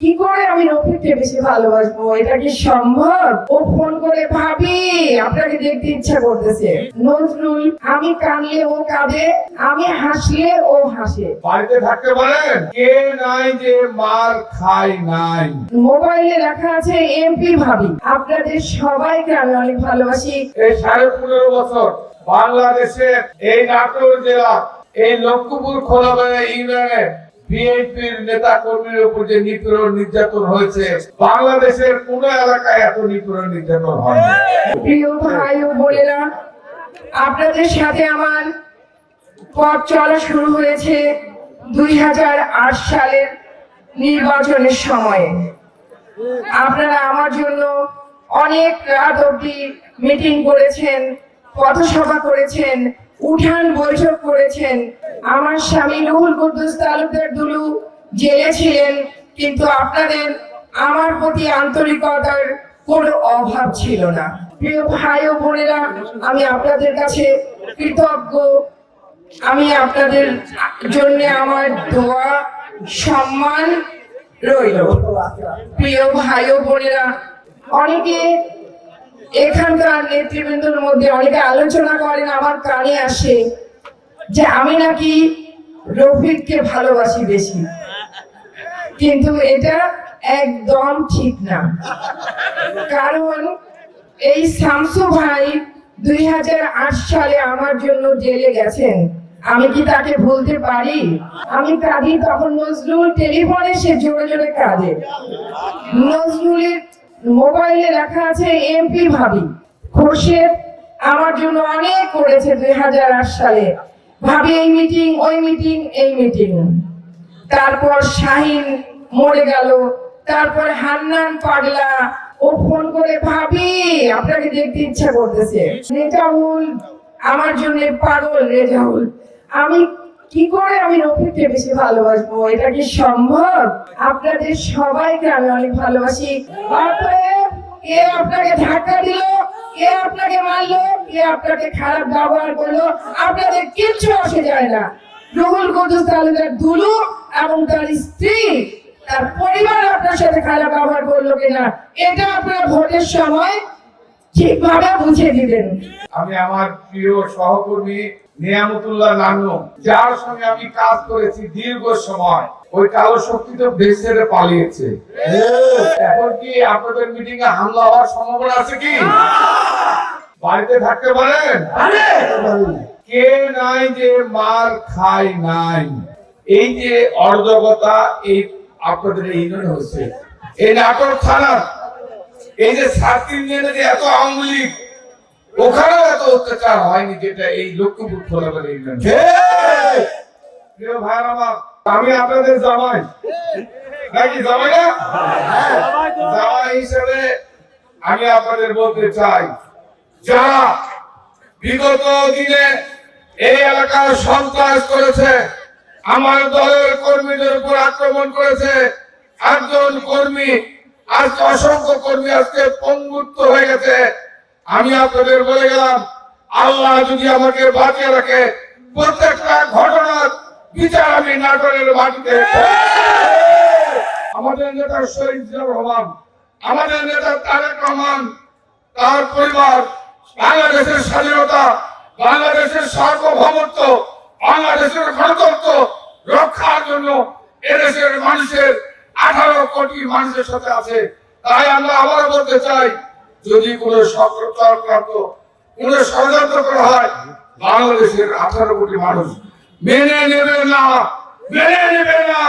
কি করে আমি রফিককে বেশি ভালোবাসবো? এটা কি সম্ভব? ও ফোন করে ভাবি আপনাকে দেখতে ইচ্ছা করতেছে। নজরুল, আমি কাঁদলে ও কাঁদে, আমি হাসলে ও হাসে। বাড়িতে থাকতে বলেন, কে নাই যে মার খায় নাই। মোবাইলে লেখা আছে এমপি ভাবি। আপনাদের সবাইকে আমি অনেক ভালোবাসি। এই 15.5 বছর বাংলাদেশের এই নাটোর জেলা এই লক্ষ্মীপুর খোলাবাড়ি ইউনিয়নে বিএনপির নেতা কর্মীর উপর যে নিপীড়ন নির্যাতন হয়েছে, বাংলাদেশের কোন এলাকায় এত নিপীড়ন নির্যাতন হয় না। প্রিয় ভাই ও বোনেরা, আপনাদের সাথে আমার পথ চলা শুরু হয়েছে 2008 সালের নির্বাচনের সময়ে। আপনারা আমার জন্য অনেক রাত অবধি মিটিং করেছেন, পথসভা করেছেন, উঠান বৈঠক করেছেন। আমার স্বামী রুহুল কুদ্দুস তালুকদার দুলু জেলে ছিলেন, কিন্তু আপনাদের আমার প্রতি আন্তরিকতার কোনো অভাব ছিল না। প্রিয় ভাই ও বোনেরা, আমি আপনাদের কাছে কৃতজ্ঞ। আমি আপনাদের জন্য আমার দোয়া সম্মান রইল। প্রিয় ভাই ও বোনেরা, অনেকে এখানকার নেতৃবৃন্দের মধ্যে অনেকে আলোচনা করেন, আমার কানে আসে যে আমি নাকি রফিককে ভালোবাসি বেশি, কিন্তু এটা একদম ঠিক না। কারণ এই শামসু ভাই 2008 সালে আমার জন্য জেলে গেছেন, আমি কি তাকে ভুলতে পারি? আমি কাঁদি, তখন নজরুল টেলিফোনে সে জোরে জোরে কাঁদে। নজরুলের মোবাইলে লেখা আছে এমপি ভাবি। খোরশেদ আমার জন্য অনেক করেছে 2008 সালে, ভাবি এই মিটিং ওই মিটিং এই মিটিং। তারপর শাহিন মরে গেল, তারপর হান্নান পাগলা, ও ফোন করে ভাবি আপনাকে দেখতে ইচ্ছা করতেছে। রেজাউল আমার জন্য পাগল। রেজাউল, আমি কি করে আমি রফিককে বেশি ভালোবাসবো? এটা কি সম্ভব? আপনাদের সবাইকে আমি অনেক ভালোবাসি। কে আপনাকে ধাক্কা দিল, কে আপনাকে মারলো, কে আপনাকে খারাপ ব্যবহার করলো, আপনাদের কিচ্ছু আসে যায় না। রুহুল কুদ্দুস তালুকদার দুলু এবং তার স্ত্রী, তার পরিবার আপনার সাথে খারাপ ব্যবহার করলো কিনা, এটা আপনারা ভোটের সময় ঠিকভাবে বুঝে দিবেন। আমি আমার প্রিয় সহকর্মী নিয়ামতুল্লাহ নানু, যার সঙ্গে আমি কাজ করেছি দীর্ঘ সময়, ওই কালো শক্তি তো দেশ ছেড়ে পালিয়েছে। এখন কি আপনাদের মিটিং এ হামলা হওয়ার সম্ভাবনা আছে কি? বাড়িতে থাকতে বলেন, কে নাই যে মার খায় নাই। এই যে অরাজকতা এই আপনাদের এই ইউনিয়নে হচ্ছে, এই নাটোর থানা, এই যে 7 ইউনিয়নে যে এত আওয়ামী লীগ, ওখানেও এত অত্যাচার হয়নি যেটা এই লক্ষ্মীপুর খোলাবাড়ি ইউনিয়নে। প্রিয় ভাই আমার, আমি আপনাদের জামাই নাকি জামাই না? জামাই হিসেবে আমি আপনাদের বলতে চাই, যারা বিগত দিনে এই এলাকার সন্ত্রাস করেছে, আমার দলের কর্মীদের উপর আক্রমণ করেছে, একজন কর্মী, আজকে অসংখ্য কর্মী আজকে পঙ্গুত্ব হয়ে গেছে। আমি আপনাদের বলে গেলাম, আল্লাহ যদি আমাকে বাঁচিয়ে রাখে, প্রত্যেকটা ঘটনার বিচার আমি নাটোরের মাটিতে। আমাদের নেতা শহীদ জিয়াউর রহমান, আমাদের নেতা তারেক রহমান, তার পরিবার বাংলাদেশের স্বাধীনতা, বাংলাদেশের সার্বভৌমত্ব, বাংলাদেশের গণতন্ত্র রক্ষার জন্য এদেশের মানুষের 18 কোটি মানুষের সাথে আছে। তাই আমরা আবার বলতে চাই, যদি কোনো চক্রান্ত, কোনো ষড়যন্ত্র করা হয়, বাংলাদেশের 18 কোটি মানুষ মেনে নেবে না, মেনে নেবে না।